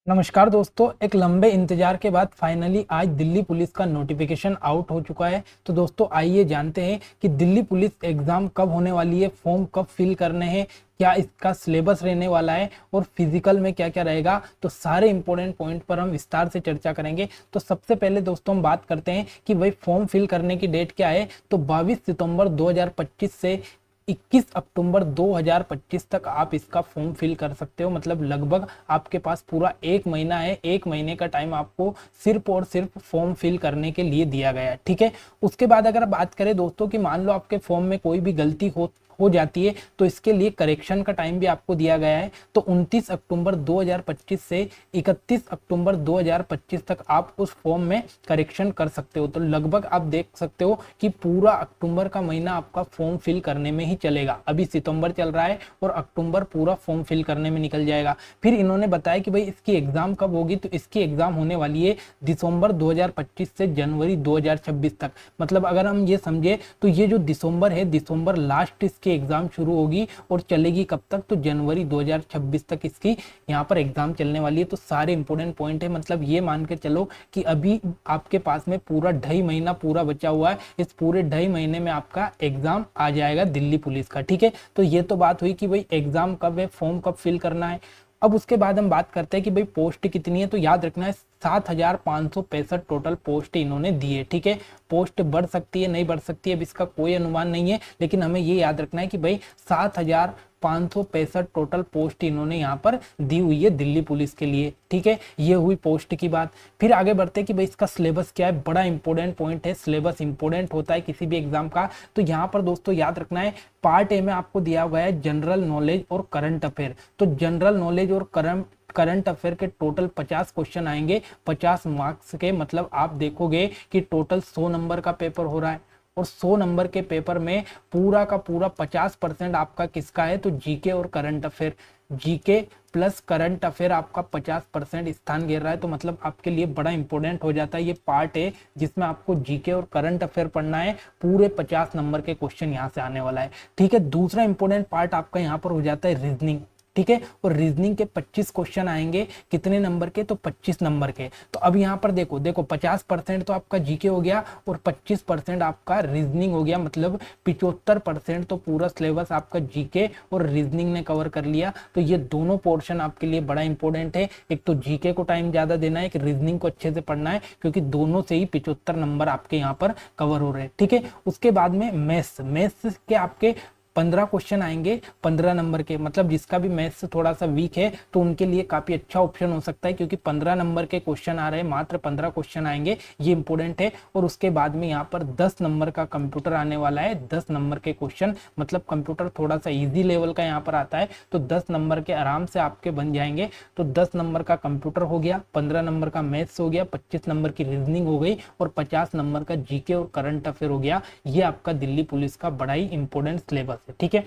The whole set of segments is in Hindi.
नमस्कार दोस्तों, एक लंबे इंतजार के बाद फाइनली आज दिल्ली पुलिस का नोटिफिकेशन आउट हो चुका है। तो दोस्तों आइए जानते हैं कि दिल्ली पुलिस एग्जाम कब होने वाली है, फॉर्म कब फिल करने हैं, क्या इसका सिलेबस रहने वाला है और फिजिकल में क्या क्या रहेगा। तो सारे इंपॉर्टेंट पॉइंट पर हम विस्तार से चर्चा करेंगे। तो सबसे पहले दोस्तों हम बात करते हैं कि भाई फॉर्म फिल करने की डेट क्या है। तो 22 सितंबर 2025 से 21 अक्टूबर 2025 तक आप इसका फॉर्म फिल कर सकते हो। मतलब लगभग आपके पास पूरा एक महीना है। एक महीने का टाइम आपको सिर्फ और सिर्फ फॉर्म फिल करने के लिए दिया गया है। ठीक है, उसके बाद अगर बात करें दोस्तों कि मान लो आपके फॉर्म में कोई भी गलती हो जाती है तो इसके लिए करेक्शन का टाइम भी आपको दिया गया है। तो 29 अक्टूबर 2025 से 31 अक्टूबर 2025 तक आप उस फॉर्म में करेक्शन कर सकते हो। तो लगभग आप देख सकते हो कि पूरा अक्टूबर का महीना आपका फॉर्म फिल करने में ही चलेगा। अभी सितंबर चल रहा है और अक्टूबर पूरा फॉर्म फिल करने में निकल जाएगा। फिर इन्होंने बताया कि भाई इसकी एग्जाम कब होगी। तो इसकी एग्जाम होने वाली है दिसंबर 2025 से जनवरी 2026 तक। मतलब अगर हम ये समझे तो ये जो दिसंबर है, दिसंबर लास्ट की एग्जाम शुरू होगी और चलेगी कब तक, तो जनवरी 2026 तक इसकी यहाँ पर एग्जाम चलने वाली है। तो सारे इंपॉर्टेंट पॉइंट है। मतलब ये मान के चलो कि अभी आपके पास में पूरा 2.5 महीना पूरा बचा हुआ है। इस पूरे 2.5 महीने में आपका एग्जाम आ जाएगा दिल्ली पुलिस का। ठीक है, तो ये तो बात हुई कि भाई एग्जाम कब है, फॉर्म कब फिल करना है। अब उसके बाद हम बात करते हैं कि भाई पोस्ट कितनी है। तो याद रखना है 7,565 टोटल पोस्ट इन्होंने दी है। ठीक है, पोस्ट बढ़ सकती है, नहीं बढ़ सकती है, अब इसका कोई अनुमान नहीं है, लेकिन हमें ये याद रखना है कि भाई 7,565 टोटल पोस्ट इन्होंने यहाँ पर दी हुई है दिल्ली पुलिस के लिए। ठीक है, ये हुई पोस्ट की बात। फिर आगे बढ़ते हैं कि भाई इसका सिलेबस क्या है। बड़ा इंपॉर्टेंट पॉइंट है, सिलेबस इंपॉर्टेंट होता है किसी भी एग्जाम का। तो यहाँ पर दोस्तों याद रखना है, पार्ट ए में आपको दिया हुआ है जनरल नॉलेज और करंट अफेयर। तो जनरल नॉलेज और करंट अफेयर के टोटल 50 क्वेश्चन आएंगे 50 मार्क्स के। मतलब आप देखोगे कि टोटल 100 नंबर का पेपर हो रहा है और 100 नंबर के पेपर में पूरा का पूरा 50% आपका किसका है, तो जीके और current affair. GK plus current affair आपका 50% स्थान घेर रहा है। तो मतलब आपके लिए बड़ा इंपॉर्टेंट हो जाता है ये पार्ट है, जिसमें आपको जीके और करंट अफेयर पढ़ना है। पूरे 50 नंबर के क्वेश्चन यहाँ से आने वाला है। ठीक है, दूसरा इंपॉर्टेंट पार्ट आपका यहाँ पर हो जाता है रीजनिंग। ठीक है, और रीजनिंग के 25 क्वेश्चन आएंगे। कितने नंबर के, तो 25 नंबर के। तो अब यहाँ पर देखो 50% तो आपका जीके हो गया और 25% आपका रीजनिंग हो गया। मतलब 75% तो पूरा सिलेबस आपका जीके और रीजनिंग ने कवर कर लिया। तो ये दोनों पोर्शन आपके लिए बड़ा इंपॉर्टेंट है। एक तो जीके को टाइम ज्यादा देना है, एक रीजनिंग को अच्छे से पढ़ना है, क्योंकि दोनों से ही 75 नंबर आपके यहाँ पर कवर हो रहे हैं। ठीक है, उसके बाद में मैथ्स के आपके 15 क्वेश्चन आएंगे 15 नंबर के। मतलब जिसका भी मैथ्स थोड़ा सा वीक है तो उनके लिए काफी अच्छा ऑप्शन हो सकता है, क्योंकि 15 नंबर के क्वेश्चन आ रहे हैं, मात्र 15 क्वेश्चन आएंगे, ये इंपॉर्टेंट है। और उसके बाद में यहाँ पर 10 नंबर का कंप्यूटर आने वाला है। 10 नंबर के क्वेश्चन, मतलब कंप्यूटर थोड़ा सा ईजी लेवल का यहाँ पर आता है, तो 10 नंबर के आराम से आपके बन जाएंगे। तो 10 नंबर का कंप्यूटर हो गया, 15 नंबर का मैथ्स हो गया, 25 नंबर की रीजनिंग हो गई और 50 नंबर का जीके और करंट अफेयर हो गया। ये आपका दिल्ली पुलिस का बड़ा ही इंपॉर्टेंट सिलेबस है। ठीक है,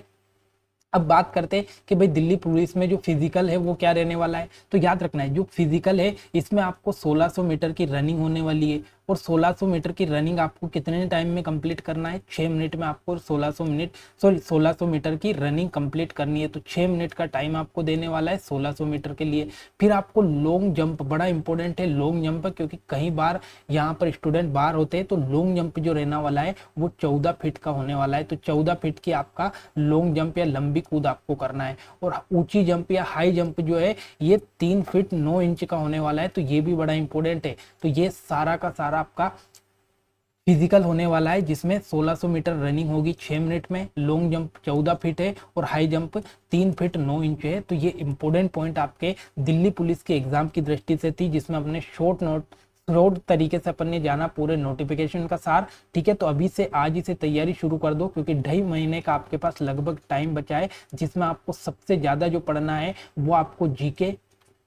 अब बात करते हैं कि भाई दिल्ली पुलिस में जो फिजिकल है वो क्या रहने वाला है। तो याद रखना है, जो फिजिकल है इसमें आपको 1600 मीटर की रनिंग होने वाली है। और 1600 मीटर की रनिंग आपको कितने टाइम में कंप्लीट करना है, 6 मिनट में आपको 1600 मीटर की रनिंग कंप्लीट करनी है। तो 6 मिनट का टाइम आपको देने वाला है 1600 मीटर के लिए। फिर आपको लॉन्ग जंप, बड़ा इंपॉर्टेंट है लॉन्ग जंप, क्योंकि कई बार यहाँ पर स्टूडेंट बाहर होते हैं। तो लॉन्ग जंप जो रहने वाला है वो 14 फीट का होने वाला है। तो 14 फीट की आपका लॉन्ग जंप या लंबी कूद आपको करना है। और ऊंची जंप या हाई जंप जो है ये 3 फीट 9 इंच का होने वाला है। तो ये भी बड़ा इंपॉर्टेंट है। तो ये सारा का सारा आपका फिजिकल होने वाला है, जिसमें 1600 मीटर रनिंग होगी 6 मिनट में, लॉन्ग जंप 14 फीट है और हाई जंप 3 फीट 9 इंच है। तो ये इंपॉर्टेंट पॉइंट आपके दिल्ली पुलिस के एग्जाम की दृष्टि से थी, जिसमें अपने शॉर्ट तरीके से अपन ने जाना पूरे नोटिफिकेशन का सार। ठीक है, तो अभी से आज ही से तैयारी शुरू कर दो, क्योंकि 2.5 महीने का आपके पास लगभग टाइम बचा है, जिसमें आपको सबसे ज्यादा जो पढ़ना है वो आपको जीके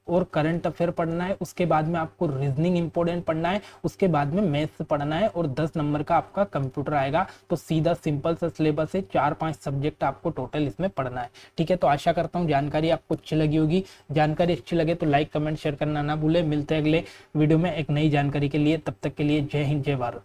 और करंट अफेयर पढ़ना है। उसके बाद में आपको रीजनिंग इंपॉर्टेंट पढ़ना है, उसके बाद में मैथ्स पढ़ना है और 10 नंबर का आपका कंप्यूटर आएगा। तो सीधा सिंपल सा सिलेबस है, 4-5 सब्जेक्ट आपको टोटल इसमें पढ़ना है। ठीक है, तो आशा करता हूँ जानकारी आपको अच्छी लगी होगी। जानकारी अच्छी लगे तो लाइक कमेंट शेयर करना ना भूले। मिलते हैं अगले वीडियो में एक नई जानकारी के लिए, तब तक के लिए जय हिंद जय भारत।